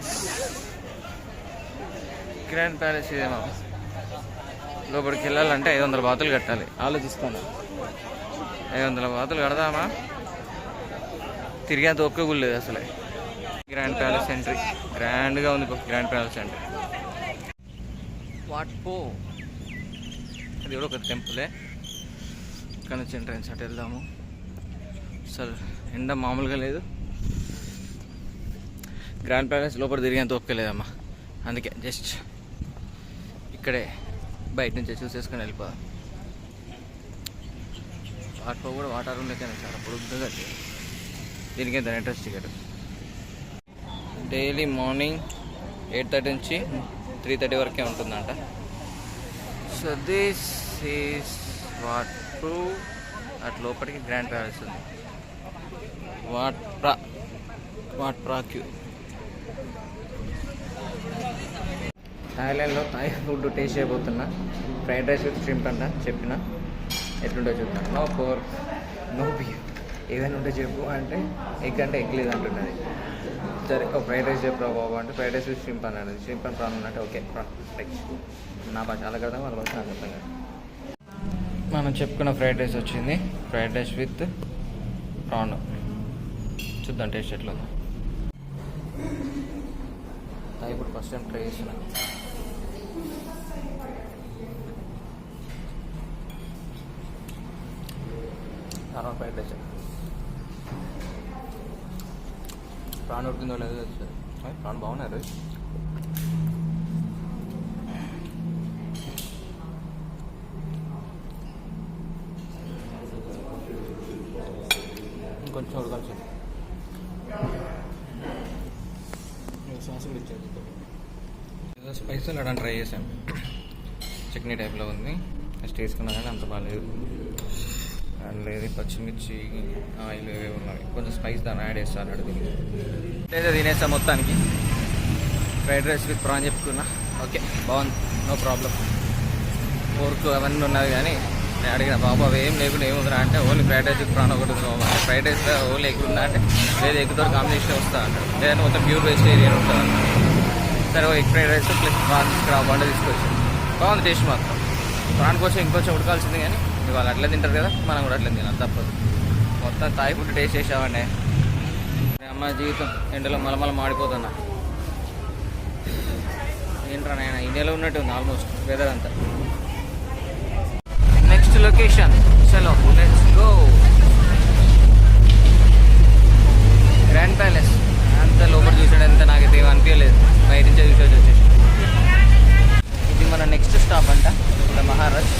Palace. Grand palace ఇదేమో. లోపలికి వెళ్ళాలంటే 500 బాతులు కట్టాలి. ఆలోచిస్తాను, 500 బాతులు కడదామా? తిరిగేంత ఒక్క గుళ్ళేదు అసలే. గ్రాండ్ ప్యాలెస్ ఎంట్రీ గ్రాండ్గా ఉంది. గ్రాండ్ ప్యాలెస్ ఎంట్రీ వాట్పో, అది కూడా ఒక టెంపులే. ఇక్కడ నుంచి ఎంట్రన్స్ అటు వెళ్దాము. అసలు ఎండ మామూలుగా లేదు. గ్రాండ్ ప్యాలెస్ లోపల తిరిగేంత ఒప్పుకోలేదమ్మా, అందుకే జస్ట్ ఇక్కడే బయట నుంచి చూసేసుకొని వెళ్ళిపోదాం. వాటిపో కూడా వాటర్ ఉండేకైనా చాలా పొడుగ్గా దీనికి ఎంత ఎంట్రన్స్ టికెట్. డైలీ మార్నింగ్ 8:30 నుంచి 3:30 వరకే ఉంటుందంట. So this is Wat Pho. అటు లోపలికి గ్రాండ్ ప్యాలెస్ ఉంది. Wat Phra Kaew. థాయిలాండ్లో థాయ్ ఫుడ్ టేస్ట్ చేయబోతున్నా. ఫ్రైడ్ రైస్ విత్ షింప్ అంట చెప్పిన. ఎట్లుంటో చూద్దాం. నో పోర్క్, నో బీఫ్, ఏదైనా ఉంటే చెప్పు అంటే ఎగ్ అంటే ఎగ్ లేదు అంటున్నది. సరే ఒక ఫ్రైడ్ రైస్ చెప్పు బాబు అంటే ఫ్రైడ్ రైస్ విత్ షింప్ అన్నాడు. షింప్ అండ్ ప్రాన్ అంటే ఓకే ప్రాన్ రైస్. నా భాష అలా కదా, వాళ్ళ భాష నాకు అర్థం కాదు. మనం చెప్పుకున్న ఫ్రైడ్ రైస్ వచ్చింది. Fried rice with prawn. చూద్దాం టేస్ట్ ఎట్లా ఉందో. ఇప్పుడు ఫస్ట్ టైం ట్రై చేసిన. Normal fried rice. ప్రాన్ ఉడికిందో లేదో తెలుస్తుంది. ప్రాన్ బాగున్నారు. ఇంకొంచెం ఉడకాల్సింది. సాస్ కూడా ఇచ్చేది. ఏదో స్పైసీ లడ్డు ట్రై చేసాం. చట్నీ టైప్లో ఉంది. ఫస్ట్ వేసుకున్నా కానీ అంత బాగాలేదు. అండ్ లేదు పచ్చిమిర్చి ఆయిల్ ఏవేవి ఉన్నాయి. కొంచెం స్పైస్ దాన్ని యాడ్ చేస్తాను అడుగు. లేదా తినేసా మొత్తానికి. ఫ్రైడ్ రైస్ విత్ ప్రాన్ చెప్పుకున్నా. ఓకే బాగుంది, నో ప్రాబ్లం. పోర్క్ అవన్నీ ఉన్నది కానీ నేను అడిగిన బాబు అవి ఏం లేకుండా ఏముందిరా అంటే only fried rice with prawn ఒకటి ఉంది బాబు. ఫ్రైడ్ రైస్ ఓన్లీ ఎగ్ ఉందా అంటే లేదు ఎగ్తో కాంబినేషన్ వస్తా అంటాడు. లేదంటే మొత్తం ప్యూర్ వెజిటేరియన్ ఉంటుంది అన్నాడు. సరే egg fried rice plus prawn ఇక్కడ బండ తీసుకొచ్చి బాగుంది టేస్ట్ మాత్రం. ప్రాన్ కోసం ఇంకొంచెం ఉడకాల్సింది కానీ వాళ్ళు అట్లా తింటారు కదా, మనం కూడా అట్లా తినాలి తప్పదు. మొత్తం థాయ్ ఫుడ్ టేస్ట్ చేసామండి. అమ్మ జీవితం ఎండలో మలమల మాడిపోతున్నా. ఏంట్రా నాయన ఇండియాలో ఉన్నట్టు ఉంది ఆల్మోస్ట్ వెదర్ అంతా. నెక్స్ట్ లొకేషన్ చలో లెట్స్ గో. గ్రాండ్ ప్యాలెస్ అంతా లోపల చూసాడంతా నాకైతే ఏమి అనిపించలేదు. బయట నుంచే చూసేది వచ్చేసి. ఇది మన నెక్స్ట్ స్టాప్ అంట ఇక్కడ మహారాజ్.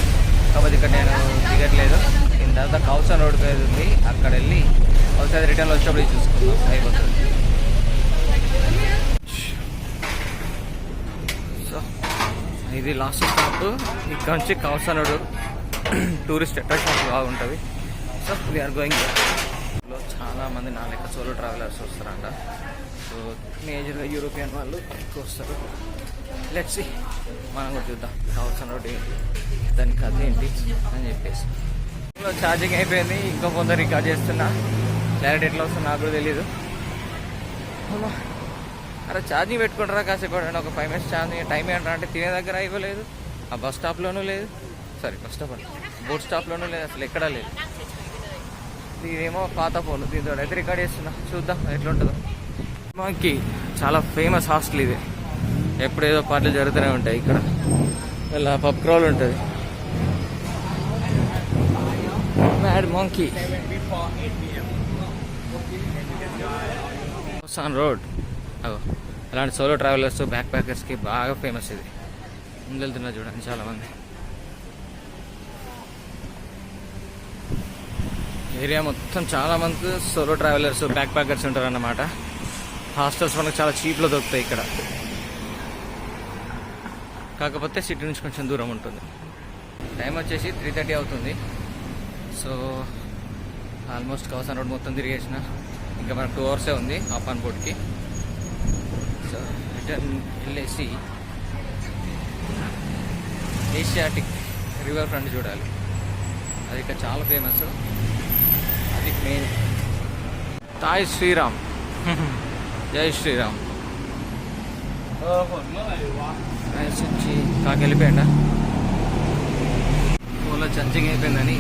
కాకపోతే ఇక్కడ నేను దిగట్లేదు. దీని తర్వాత కౌసన్ రోడ్ పేరు ఉంది, అక్కడ వెళ్ళి ఒకసారి రిటర్న్లో వచ్చేప్పుడు చూసుకుందాం అయిపోతుంది. సో ఇది లాస్ట్ స్టాప్. ఇక్కడ నుంచి కౌసన్ రోడ్ టూరిస్ట్ అట్రాక్షన్ బాగుంటుంది. So we're going. లో చాలామంది నా లెక్క సోలో ట్రావెలర్స్ వస్తారంట. సో మేజర్గా యూరోపియన్ వాళ్ళు ఎక్కువ వస్తారు. లెట్స్ సీ, మనం కూడా చూద్దాం కౌసన్ రోడ్ ఏంటి, దాని కథ ఏంటి అని చెప్పేసి. ఛార్జింగ్ అయిపోయింది. ఇంకో కొంత రికార్డ్ చేస్తున్నా. క్లారిటీ ఎట్లా వస్తుందో నాకు కూడా తెలీదు. అరే ఛార్జింగ్ పెట్టుకుంటారా కాసేపు ఒక 5 minutes ఛార్జింగ్. టైం ఏంటంటే అంటే తినే దగ్గర ఇవ్వలేదు, ఆ బస్ స్టాప్లోనూ లేదు. సారీ బస్ స్టాప్ అంటే బోట్ స్టాప్లోనూ లేదు, అసలు ఎక్కడా లేదు. ఇదేమో పాత ఫోన్, దీంతో అయితే రికార్డ్ చేస్తున్నా. చూద్దాం ఎట్లుంటుందో. మాకి చాలా ఫేమస్ హాస్టల్ ఇది. ఎప్పుడేదో పాటలు జరుగుతూనే ఉంటాయి ఇక్కడ. ఇలా పబ్ క్రౌల్ ఉంటుంది. Mad monkey Khaosan road. అలాంటి సోలో ట్రావెలర్స్ బ్యాక్ ప్యాకర్స్కి బాగా ఫేమస్ ఇది. ముందు వెళ్తున్నా చూడండి చాలామంది. ఏరియా మొత్తం చాలామంది సోలో ట్రావెలర్స్ బ్యాక్ ప్యాకర్స్ ఉంటారు అన్నమాట. హాస్టల్స్ మనకు చాలా చీప్లో దొరుకుతాయి ఇక్కడ. కాకపోతే సిటీ నుంచి కొంచెం దూరం ఉంటుంది. టైం వచ్చేసి 3:30 అవుతుంది. సో ఆల్మోస్ట్ కౌసన్ రోడ్ మొత్తం తిరిగేసిన. ఇంకా మనకు 2 hours ఉంది హాప్ ఆన్ బోట్కి. సో రిటర్న్ వెళ్ళేసి ఏషియాటిక్ రివర్ ఫ్రంట్ చూడాలి. అది ఇక్కడ చాలా ఫేమస్. అది మెయిన్. తాయ్ శ్రీరామ్, జై శ్రీరామ్. వచ్చి కాకి వెళ్ళిపోయాడా ఫోన్లో ఛార్జింగ్ అయిపోయిందని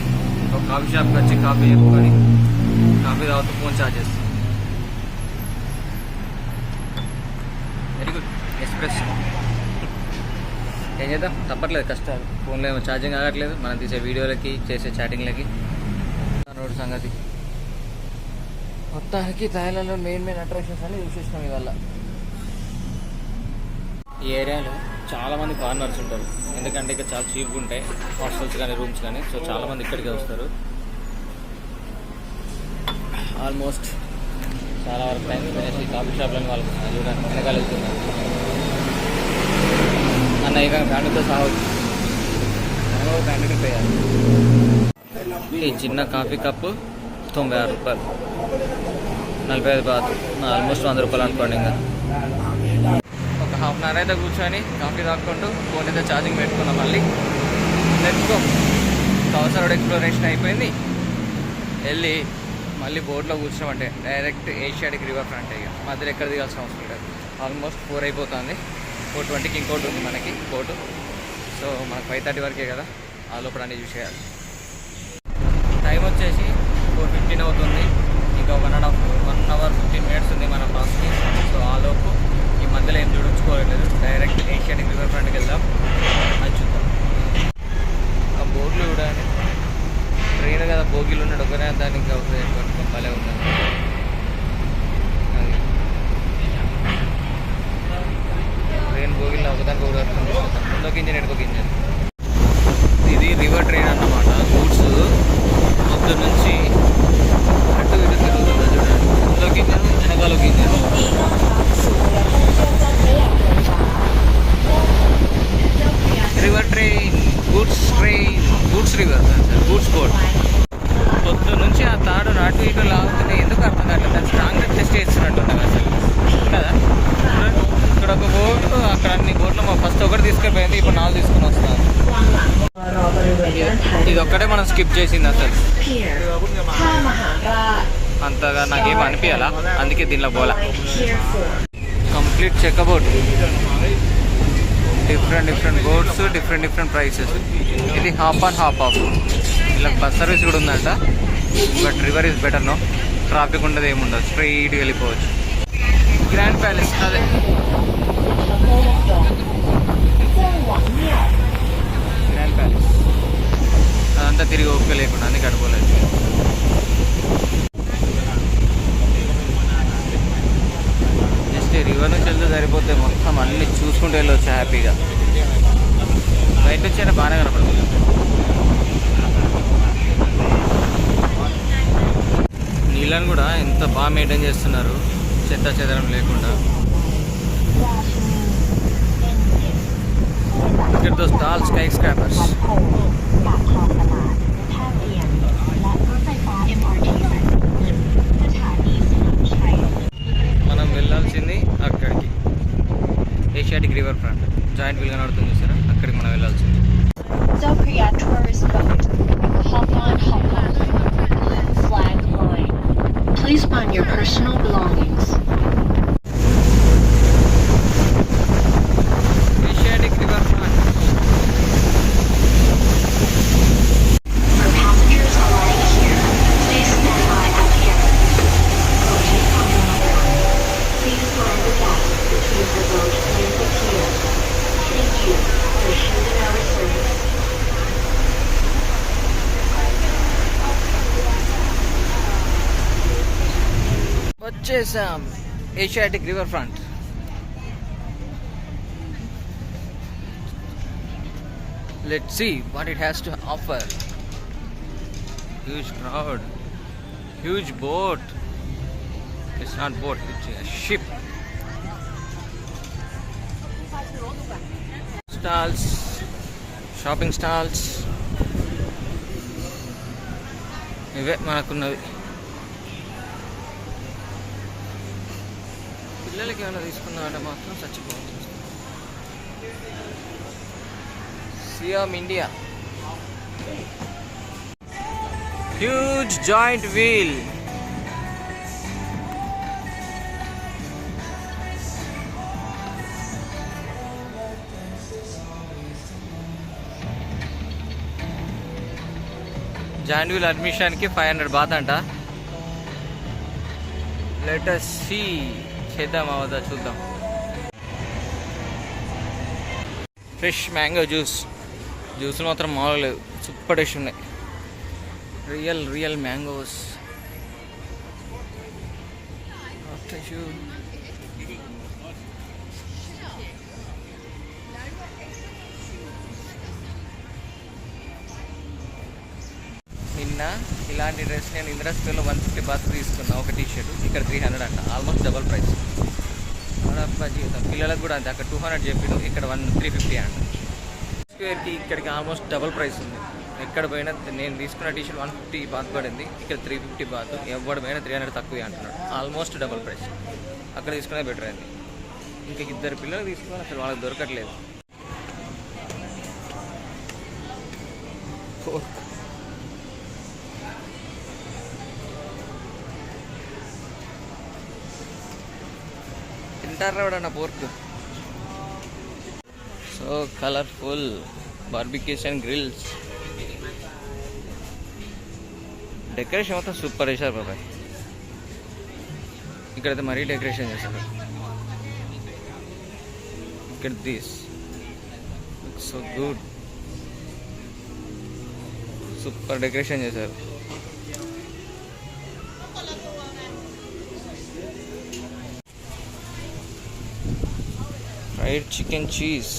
ఒక కాఫీ షాప్కి వచ్చి కాఫీ చెప్పుకొని కాఫీ తాగుతూ ఫోన్ ఛార్జ్ చేస్తాం. Very good express. ఏం చేద్దాం, తప్పట్లేదు కష్టాలు. ఫోన్లో ఏమో ఛార్జింగ్ ఆగట్లేదు, మనం తీసే వీడియోలకి చేసే చాటింగ్లకి. రోడ్ సంగతి మొత్తానికి థాయిలాండ్లో మెయిన్ అట్రాక్షన్స్ అన్ని చూసేసినాం ఇవాళ. ఈ ఏరియాలో చాలామంది ఫారినర్స్ ఉంటారు, ఎందుకంటే ఇక్కడ చాలా చీప్గా ఉంటాయి హాస్టల్స్ కానీ రూమ్స్ కానీ. సో చాలామంది ఇక్కడికే వస్తారు. ఆల్మోస్ట్ చాలా వరకు టైం స్పెండ్ కాఫీ షాప్లని వాళ్ళకి చూడడానికి వెనకాలుతున్నారు. అన్న ఇక ఫ్యామిలీతో సాగవచ్చు, ఫ్యామిలీకి పోయాలి. ఈ చిన్న కాఫీ కప్పు 96 రూపాయలు, 45 బాత్, ఆల్మోస్ట్ 100 రూపాయలు అనుకోండి. ఇంకా ఒక హాఫ్ అన్ అవర్ అయితే కూర్చొని కాఫీ తాక్కుంటూ ఫోన్ అయితే ఛార్జింగ్ పెట్టుకున్నాం. మళ్ళీ let's go. Kausar road exploration అయిపోయింది. వెళ్ళి మళ్ళీ బోట్లో కూర్చున్నామంటే డైరెక్ట్ ఏషియాటిక్ రివర్ ఫ్రంట్. ఇక మధ్యలో ఎక్కడ దిగాల్సిన అవసరం లేదు. ఆల్మోస్ట్ 4 అయిపోతుంది. 4:20కి ఇంకోటి ఉంది మనకి బోటు. సో మనకు 5:30 వరకే కదా, ఆ లోపల అన్నీ చూసేయాలి. టైం వచ్చేసి 4:15 అవుతుంది. ఇంకా 1 అవర్ 15 మినిట్స్ ఉంది మన బస్కి. సో ఆ లోపు ఈ మధ్యలో ఏం చూడించుకోలేదు, డైరెక్ట్ ఏషియాటిక్ రివర్ ఫ్రంట్కి వెళ్దాం. అది చూద్దాం. ఆ బోట్లు చూడాలి. ట్రైన్ కదా, బోగిలు ఉన్నాడు ఒకనే, దానికి అవుతుంది భలే ఉంది. అది ట్రైన్ బోగిల్లో ఒకదానికి ఒకటి వస్తుంది. ముందొక ఇంజన్ ఎడుకొక ఇంజన్. ఇది రివర్ ట్రైన్ అన్నమాట. గూడ్స్ పొద్దు నుంచి అటు ఇటు తిరుగుతుంది చూడండి. ముందొక ఇంజన్, వెనకాలొక engine. River train, goods river, goods boat. పొద్దు నుంచి ఆ తాడు అటు ఇటు లాగుతుంది. ఎందుకు అర్థం కావట్లేదు. దాన్ని స్ట్రాంగ్గా టెస్ట్ చేస్తున్నట్టుంది అసలు కదా. ఇక్కడ ఒక బోటు, అక్కడ అన్ని బోట్లు ఫస్ట్ ఒకటి తీసుకెళ్ళిపోయింది, ఇప్పుడు 4 తీసుకుని వస్తాను. ఇది ఒక్కటే మనం స్కిప్ చేసింది అసలు. అంతగా నాకేం అనిపించాలా, అందుకే దీనిలో పోలా. కంప్లీట్ చెక్క boat, different boats, different prices. ఇది హాఫ్ అండ్ హాఫ్ ఆఫ్. ఇలా బస్ సర్వీస్ కూడా ఉందంట. But river is better. No traffic ఉండదు, ఏముండదు, స్ట్రైట్ వెళ్ళిపోవచ్చు. గ్రాండ్ ప్యాలెస్ అదే. గ్రాండ్ ప్యాలెస్ అదంతా తిరిగి ఓపిక లేకుండా అందుకే అడుకోలేదు. జస్ట్ రివర్ నుంచి వెళ్తే సరిపోతే మొత్తం అన్ని చూసుకుంటూ వెళ్ళవచ్చు హ్యాపీగా. బయట వచ్చి బాగానే కనపడుతుంది. నీళ్ళని కూడా ఎంత బాగా మెయింటైన్ చేస్తున్నారు, చెత్త చెదరం లేకుండా. Look at those tall skyscrapers. మనం వెళ్ళాల్సింది అక్కడికి, Asiatic river front. Giant wheel కనబడుతుంది చూసారా, అక్కడికి మనం వెళ్ళాల్సింది. Zopria tourist boat. Hop on, flag line. Please find your personal belongings. Asiatic River Front. For passengers alighting here, please stand by at the exit. Coaches coming up. Please mind the gap between the boat and the pier. Thank you for choosing our service. వచ్చేసాం Asiatic river front. Let's see what it has to offer. Huge crowd, huge boat. It's not boat, it's a ship. Stalls, shopping stalls. ఇవే మనకున్నవి. పిల్లలకి ఏమైనా తీసుకున్నామంటే మాత్రం చచ్చిపోవచ్చు. Siam India. Huge giant wheel. Giant wheel అడ్మిషన్కి 500 baht అంట. Let us see. చేద్దాం అవదా చూద్దాం. ఫ్రెష్ మ్యాంగో జ్యూస్లు మాత్రం మామూలు లేదు, సూపర్ టేస్ట్ ఉన్నాయి. Real mangoes. నిన్న ఇలాంటి డ్రెస్ నేను ఇందిరా స్క్వేర్లో 150 బాత్ తీసుకున్నా, ఒక టీషర్ట్. ఇక్కడ 300 అంట, ఆల్మోస్ట్ డబల్ ప్రైస్. జీవితం పిల్లలకు కూడా అంతే, అక్కడ 200 చెప్పిడు, ఇక్కడ 350 అంట. స్క్వేర్కి ఇక్కడికి ఆల్మోస్ట్ డబల్ ప్రైస్ ఉంది. ఎక్కడ పోయినా నేను తీసుకున్న టీషర్ట్ 150 బాత్ పడింది, ఇక్కడ 350 బాత్. ఎవడు పోయినా 300 తక్కువ అంటున్నాడు, ఆల్మోస్ట్ డబల్ ప్రైస్. అక్కడ తీసుకునే బెటర్ అయింది. ఇంకా 2 పిల్లలు తీసుకుని అసలు వాళ్ళకి దొరకట్లేదు. తింటారా వాడన్న pork. So colourful barbecues and grills. Decoration మొత్తం సూపర్ వేశారు బాబాయ్. ఇక్కడైతే మరీ డెకరేషన్ చేశారు. ఇక్కడ this looks so good, super decoration చేశారు. ఫ్రైడ్ చికెన్ చీజ్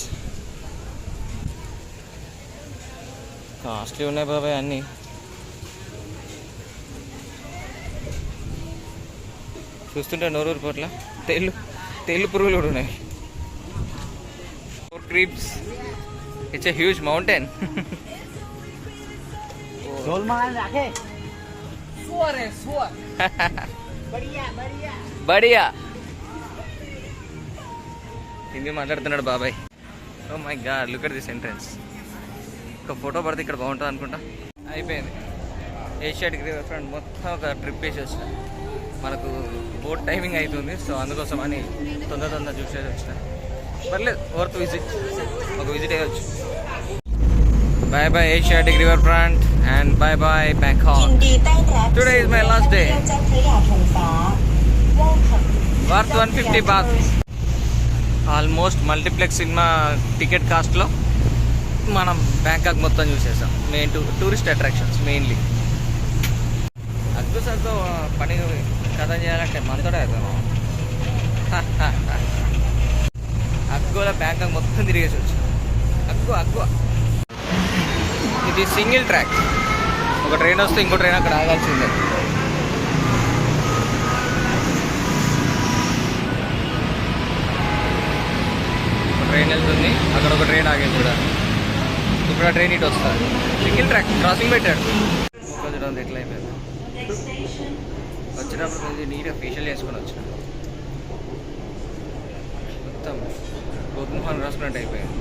కాస్ట్లీ ఉన్నాయి బాబాయ్ అన్నీ. చూస్తుంటే నోరూరు పోట్ల తేళ్ళు పురుగులు కూడా ఉన్నాయి. Creeps, it's a huge mountain. బడియా హిందీ మాట్లాడుతున్నాడు బాబాయ్. Oh my god, look at this entrance. ఒక ఫోటో పడితే ఇక్కడ బాగుంటుంది అనుకుంటా. అయిపోయింది. ఏషియాటిక్ రివర్ ఫ్రంట్ మొత్తం ఒక ట్రిప్ వేసి వచ్చిన. మనకు బోట్ టైమింగ్ అవుతుంది, సో అందుకోసం అని తొందర చూసేసి వచ్చిన. పర్లేదు, వర్త్ విజిట్, ఒక విజిట్ అయ్యొచ్చు. Bye bye Asiatique river front and bye bye Bangkok. Today is my last day. Worth 150 baht. Almost multiplex cinema ticket కాస్ట్లో మనం బ్యాంకాక్ మొత్తం చూసేసాం. Main tourist attractions mainly. అద్భుతంతో పని కథ చేయాలంటే మనతోనే అవుతాం. అగ్గోలో బ్యాంకాక్ మొత్తం తిరిగేసి వచ్చాం. అగ్గో ఇది సింగిల్ ట్రాక్. ఒక ట్రైన్ వస్తే ఇంకో ట్రైన్ అక్కడ ఆగాల్సిందే. ట్రైన్ వెళ్తుంది, అక్కడ ఒక ట్రైన్ ఆగింది చూడాలి. ఇప్పుడు ఆ ట్రైన్ ఇటు వస్తుంది. సింగిల్ ట్రాక్ క్రాసింగ్ పెట్టాడు. చూడండి ఎట్లా అయిపోయింది. వచ్చినప్పుడు కొంచెం నీట్గా ఫేషియల్ చేసుకొని వచ్చిన, మొత్తం గోధుమహాన్ రాసుకున్నట్టు అయిపోయింది.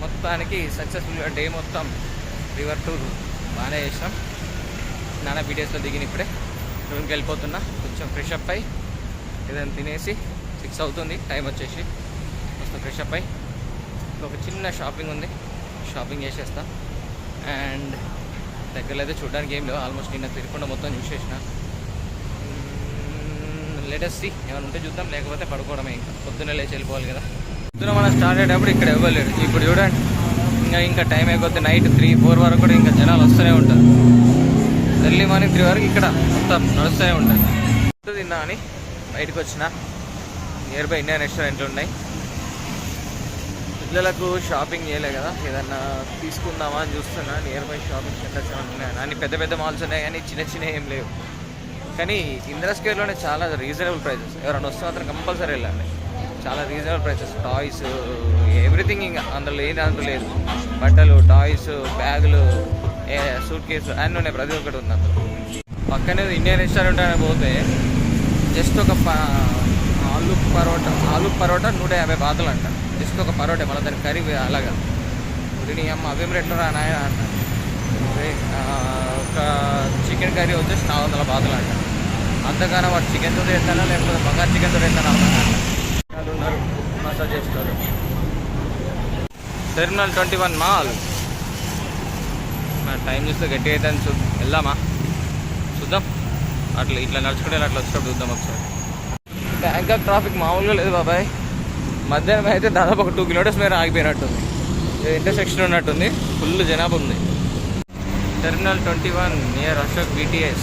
మొత్తానికి సక్సెస్ఫుల్గా డే మొత్తం రివర్ టూర్ బాగానే చేసినాం. నానా బీటీఎస్లో దిగిన ఇప్పుడే రూమ్కి వెళ్ళిపోతున్నా. కొంచెం ఫ్రెష్ అప్ అయ్యి ఏదైనా తినేసి 6 అవుతుంది టైం వచ్చేసి. మొత్తం ఫ్రెష్ అప్ అయ్యి ఒక చిన్న షాపింగ్ ఉంది, షాపింగ్ చేసేస్తా. అండ్ దగ్గరలో అయితే చూడడానికి ఏం లేవు, ఆల్మోస్ట్ నిన్న తిరగకుండా మొత్తం చూసేసిన. లేటెస్ట్ ఏమైనా ఉంటే చూద్దాం, లేకపోతే పడుకోవడమే. ఇంకా పొద్దున్నే లేచి వెళ్ళిపోవాలి కదా. పొద్దున మనం స్టార్ట్ అయ్యేటప్పుడు ఇక్కడ ఇవ్వలేడు. ఇప్పుడు చూడండి ఇంకా టైం అయిపోతే నైట్ 3-4 వరకు కూడా ఇంకా జనాలు వస్తూనే ఉంటారు. ఎర్లీ మార్నింగ్ 3 వరకు ఇక్కడ మొత్తం నడుస్తూనే ఉంటారు. తిన్నా అని బయటకు వచ్చిన. నియర్ బై ఇండియన్ రెస్టారెంట్లు ఉన్నాయి. పిల్లలకు షాపింగ్ చేయలే కదా, ఏదన్నా తీసుకుందామా అని చూస్తున్నా. నియర్ బై షాపింగ్ సెంటర్స్ ఏమైనా ఉన్నాయి. అన్ని పెద్ద మాల్స్ ఉన్నాయి కానీ చిన్న ఏం లేవు. కానీ ఇందిరా స్క్వేర్లోనే చాలా రీజనబుల్ ప్రైసెస్. ఎవరైనా వస్తే మాత్రం కంపల్సరీ వెళ్ళండి. చాలా రీజనబుల్ ప్రైసెస్, టాయ్స్, ఎవ్రీథింగ్. ఇంకా అందులో ఏది లేదు. బట్టలు, టాయ్స్, బ్యాగులు, సూట్ కేసు అన్నీ ఉన్నాయి. ప్రతి ఒక్కటి ఉంది అందులో. పక్కనే ఇండియన్ రెస్టారెంట్ అని పోతే జస్ట్ ఒక ఆలు పరోటా 150 బాతులు అంట. జస్ట్ ఒక పరోటా, మళ్ళీ దాని కర్రీ అలాగా. నీ అమ్మ అవేం రేట్లో రా నాయన అంట. ఒక చికెన్ కర్రీ వచ్చేసి 400 బాతులు అంట. అంతగానో వాడు చికెన్తో చేస్తానా లేకపోతే బంగారు చికెన్తో చేస్తానా అర్థం అంట. వాళ్ళు ఉన్నారు మసాజ్ చేస్తారు. Terminal 21 mall. మన టైం చూస్తే గట్టిగా అయితే అని వెళ్దామా చూద్దాం. అట్లా ఇట్లా నడుచుకుంటే అట్లా వచ్చినప్పుడు చూద్దాం ఒకసారి. బ్యాంకాక్ ట్రాఫిక్ మామూలుగా లేదు బాబాయ్. మధ్యాహ్నం అయితే దాదాపు ఒక 2 కిలోమీటర్స్ మీద ఆగిపోయినట్టుంది. ఇంటర్సెక్షన్ ఉన్నట్టుంది, ఫుల్ జనాభా ఉంది. Terminal 21 near Ashok BTS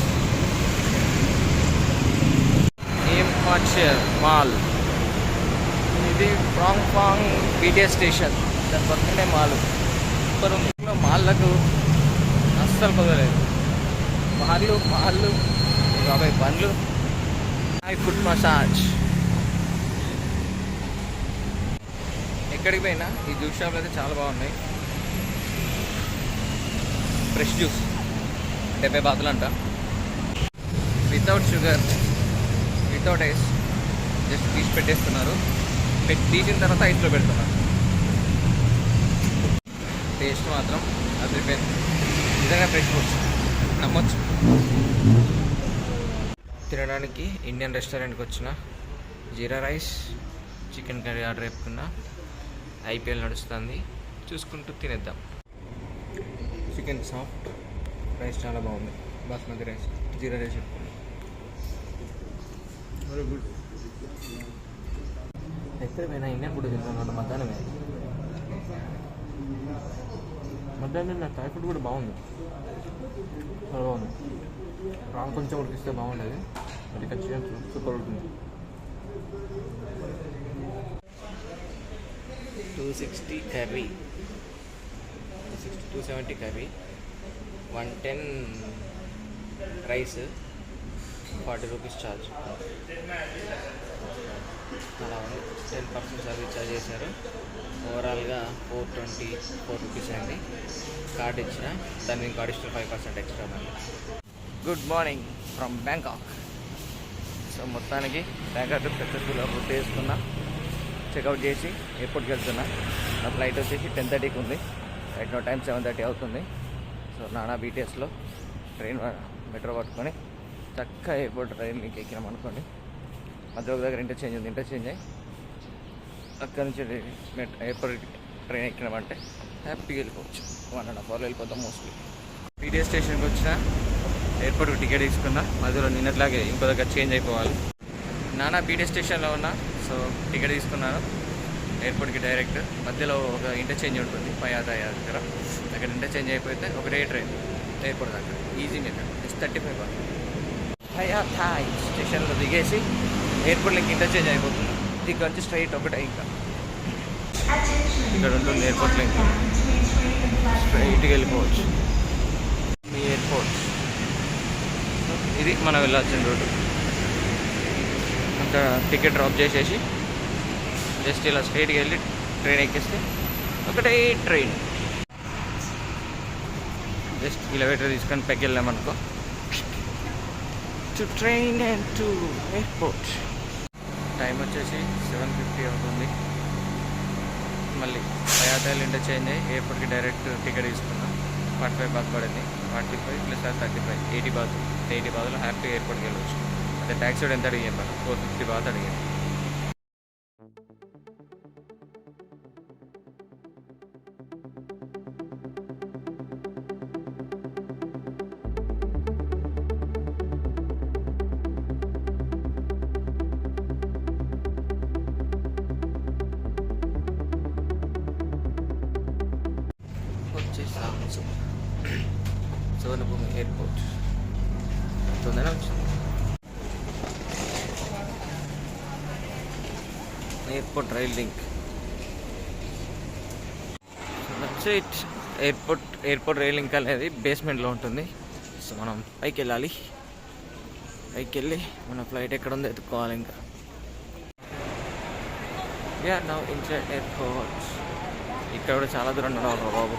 mall. ఇది ప్రాంగ్ BTS స్టేషన్, దాని పక్కనే మాల్. సూపర్ ఉంది. మాల్లకు అస్సలు కుదరలేదు. మాళ్ళు బాబాయ్ బండ్లు. Food massage. ఎక్కడికి పోయినా ఈ జ్యూస్ షాప్లు అయితే చాలా బాగున్నాయి. ఫ్రెష్ జ్యూస్ 70 బాతులు అంట. Without sugar, without ice, just తీసి పెట్టేస్తున్నారు. తీసిన తర్వాత ఐస్లో పెడుతున్నారు. టేస్ట్ మాత్రం అది నిజంగా ఫ్రెష్ ఫుడ్స్ నమ్మొచ్చు. తినడానికి ఇండియన్ రెస్టారెంట్కి వచ్చిన. జీరా రైస్, చికెన్ కర్రీ ఆర్డర్ పెట్టుకున్నా. IPL నడుస్తుంది, చూసుకుంటూ తినేద్దాం. చికెన్ సాఫ్ట్, రైస్ చాలా బాగుంది. బాస్మతి రైస్, జీరా రైస్ పెట్టుకున్నాం. Very good. ఎక్కడ పోయినా ఇండియన్ ఫుడ్ తింటున్నాను. మధ్యాహ్నం నా థాయ్ ఫుడ్ కూడా బాగుంది, చాలా బాగుంది. రామ్ కొంచెం ఉడికిస్తే బాగుండేది, అది ఖచ్చితంగా సూపర్ ఉంటుంది. 260 curry, 270 curry, 110 rice, 40 rupees charge. అలా ఉంది. 10% సర్వీస్ ఛార్జ్ చేశారు. ఓవరాల్గా 424 రూపీస్ అయింది. కార్డ్ ఇచ్చిన, దాన్ని ఇంకో additional 5% extra money. Good morning from Bangkok. So మొత్తానికి బ్యాంకాక్ సక్సెస్ఫుల్గా పూర్తి చేసుకున్నా. చెక్అవుట్ చేసి ఎయిర్పోర్ట్కి వెళ్తున్నా. నా ఫ్లైట్ వచ్చేసి 10:30కి ఉంది. రైట్ నో టైం 7:30 అవుతుంది. సో నానా BTSలో ట్రైన్ మెట్రో పట్టుకొని చక్కగా ఎయిర్పోర్ట్ ట్రైన్ మీకు ఎక్కినాం అనుకోండి. మధ్య దగ్గర ఇంటర్చేంజ్ ఉంది, ఇంటర్చేంజ్ అయ్యి అక్కడి నుంచి ఎయిర్పోర్ట్ ట్రైన్ ఎక్కినామంటే హ్యాపీగా వెళ్ళిపోవచ్చు. 1.5 అవర్లో వెళ్ళిపోతాం మోస్ట్లీ. BTS స్టేషన్కి వచ్చిన, ఎయిర్పోర్ట్కి టికెట్ తీసుకున్నా. మధ్యలో నిన్నట్లాగే ఇంకో దగ్గర చేంజ్ అయిపోవాలి. నానా BTS స్టేషన్లో ఉన్నా. సో టికెట్ తీసుకున్నాను ఎయిర్పోర్ట్కి డైరెక్ట్. మధ్యలో ఒక ఇంటర్చేంజ్ ఉంటుంది పయాదా దగ్గర. అక్కడ ఇంటర్చేంజ్ అయిపోతే ఒకటే ట్రైన్ ఎయిర్పోర్ట్ దగ్గర. ఈజీ మెథడ్, జస్ట్ 35 బార్. పయాదా స్టేషన్లో దిగేసి ఎయిర్పోర్ట్లో ఇంటర్చేంజ్ అయిపోతుంది. ఇక్కడ నుంచి స్ట్రైట్ ఒకటే ఇంకా ఇక్కడ ఉంటుంది ఎయిర్పోర్ట్లో. ఇంకా స్ట్రైట్కి వెళ్ళిపోవచ్చు మీ ఎయిర్పోర్ట్. ఇది మనం వెళ్ళాల్సిన రోడ్డు. అంతా టికెట్ డ్రాప్ చేసేసి జస్ట్ ఇలా స్ట్రైట్కి వెళ్ళి ట్రైన్ ఎక్కిస్తే ఒకటే ట్రైన్. జస్ట్ ఎలివేటర్ తీసుకొని పైకి వెళ్ళామనుకో, to train and to airport. Time వచ్చేసి 7:50 అవుతుంది. మళ్ళీ పయాదాలు ఇంటర్చేంజ్ అయ్యి ఎయిర్పోర్ట్కి డైరెక్ట్ టికెట్ తీసుకున్నాం. 45 బాత్ పడింది. 45 + 35 80 బాత్. 80 బాత్లో హ్యాపీగా ఎయిర్పోర్ట్కి వెళ్ళవచ్చు. అదే ట్యాక్సీ కూడా ఎంత అడిగాను, 450 బాత్ అడిగాను. వచ్చేసాము సువర్ణభూమి ఎయిర్పోర్ట్. తొందరగా వచ్చింది. Airport rail link. Airport rail link అనేది బేస్మెంట్లో ఉంటుంది. సో మనం పైకి వెళ్ళాలి. పైకి వెళ్ళి మన ఫ్లైట్ ఎక్కడ ఉందో ఎత్తుకోవాలి. ఇంకా నౌ ఇన్సైడ్ ఎయిర్పోర్ట్. ఇక్కడ కూడా చాలా దూరం నడవాలి బాబు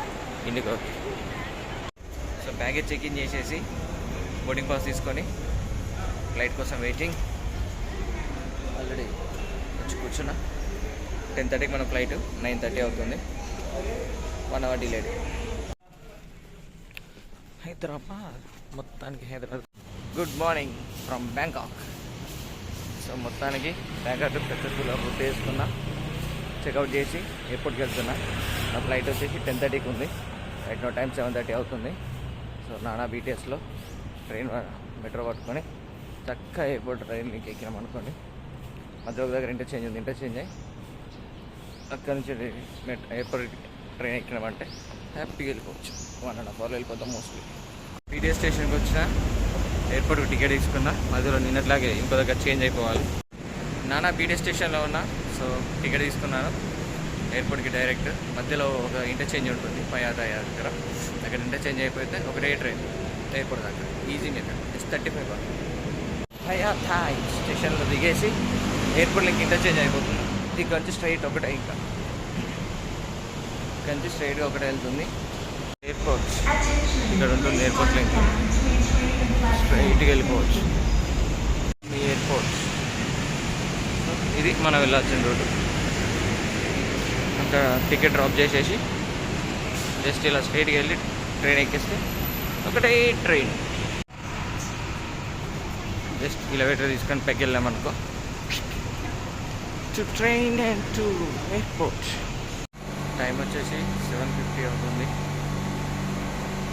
ఇండిగోకి. సో బ్యాగేజ్ చెక్-ఇన్ చేసేసి బోర్డింగ్ పాస్ తీసుకొని ఫ్లైట్ కోసం వెయిటింగ్. ఆల్రెడీ వచ్చి కూర్చున్నా. 10:30కి మన ఫ్లైట్, 9:30 అవుతుంది. 1 అవర్ డిలేడ్. హైదరాబాద్, మొత్తానికి Hyderabad. Good morning from Bangkok. So మొత్తానికి బ్యాంకాక్ సక్సెస్ఫుల్గా పూర్తి చేసుకున్నా. చెక్అవుట్ చేసి ఎయిర్పోర్ట్కి వెళ్తున్నా. నా ఫ్లైట్ వచ్చేసి 10:30కి ఉంది. రైట్ నో టైం 7:30 అవుతుంది. సో నానా బీటీఎస్లో ట్రైన్ మెట్రో పట్టుకొని చక్కగా ఎయిర్పోర్ట్ ట్రైన్కి ఎక్కినాం అనుకోండి. మధ్య దగ్గర ఇంటర్చేంజ్ ఉంది, ఇంటర్చేంజ్ అయ్యి అక్కడి నుంచి ఎయిర్పోర్ట్ ట్రైన్ ఎక్కినామంటే హ్యాపీగా వెళ్ళిపోవచ్చు. 1.5 hours వెళ్ళిపోతాం మోస్ట్లీ. బీటీఎస్ స్టేషన్కి వచ్చిన ఎయిర్పోర్ట్కి టికెట్ తీసుకున్నా, మధ్యలో నిన్నట్లాగే ఇంకో దగ్గర చేంజ్ అయిపోవాలి. నానా బీటీఎస్ స్టేషన్లో ఉన్నా, సో టికెట్ తీసుకున్నాను ఎయిర్పోర్ట్కి డైరెక్ట్. మధ్యలో ఒక ఇంటర్చేంజ్ ఉంటుంది పయాతాయ దగ్గర, అక్కడ ఇంటర్చేంజ్ అయిపోతే ఒకటే ట్రైన్ ఎయిర్పోర్ట్ దగ్గర ఈజీ మెథడ్. Just 35 bucks. పయాతాయ్ స్టేషన్లో దిగేసి ఎయిర్పోర్ట్లోకి ఇంటర్చేంజ్ అయిపోతుంది. ఇక్కడ నుంచి స్ట్రైట్ ఒకటే, ఇంకా ఇక్కడ నుంచి స్ట్రైట్గా ఒకటే వెళ్తుంది ఎయిర్పోర్ట్. ఇక్కడ ఉంటుంది ఎయిర్పోర్ట్ లింక్, స్ట్రైట్గా వెళ్ళిపోవచ్చు మీ ఎయిర్పోర్ట్. ఇది మనం వెళ్ళాల్సిన రోడ్డు. అక్కడ టికెట్ డ్రాప్ చేసేసి జస్ట్ ఇలా స్ట్రైట్గా వెళ్ళి ట్రైన్ ఎక్కిస్తే ఒకటే ట్రైన్. జస్ట్ ఎలివేటర్ తీసుకొని పైకి వెళ్ళామనుకో to train and to airport. Time వచ్చేసి 7:50 అవుతుంది.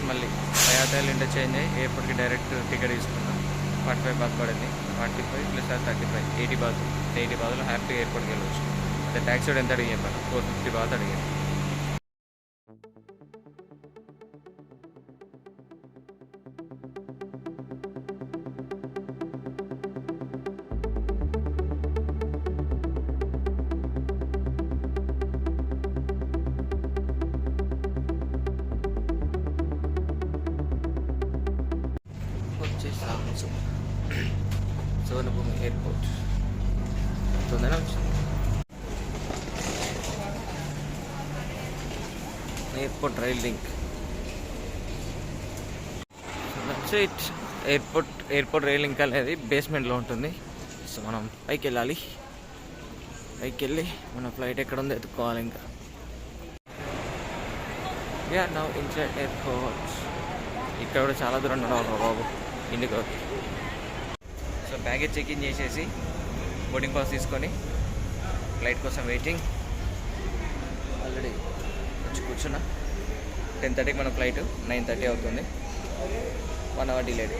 మళ్ళీ పయాతాయలు ఇంటర్చేంజ్ అయ్యి ఎయిర్పోర్ట్కి డైరెక్ట్ టికెట్ తీసుకున్నాం. 45 bucks పడింది. 45 + 35 80 bucks. 80 bucksలో హ్యాపీగా ఎయిర్పోర్ట్కి వెళ్ళవచ్చు. అదే ట్యాక్సీ వాడు ఎంత అడిగి చెప్పాను, 450 bucks అడిగాను. సోనభూమి ఎయిర్పోర్ట్ తొందరగా వచ్చింది. Airport rail link. Airport rail link అనేది బేస్మెంట్లో ఉంటుంది. సో మనం పైకి వెళ్ళాలి. పైకి వెళ్ళి మన ఫ్లైట్ ఎక్కడ ఉందో ఎత్తుక్కోవాలి. ఇంకా నౌ ఇన్సైడ్ ఎయిర్పోర్ట్. ఇక్కడ కూడా చాలా దూరం నడవాలి బాబు ఇండిగోకి. సో బ్యాగేజ్ చెక్ఇన్ చేసేసి బోర్డింగ్ పాస్ తీసుకొని ఫ్లైట్ కోసం వెయిటింగ్. ఆల్రెడీ వచ్చి కూర్చున్నా. 10:30కి మన ఫ్లైట్ 9:30 అవుతుంది. 1 hour డిలేడ్.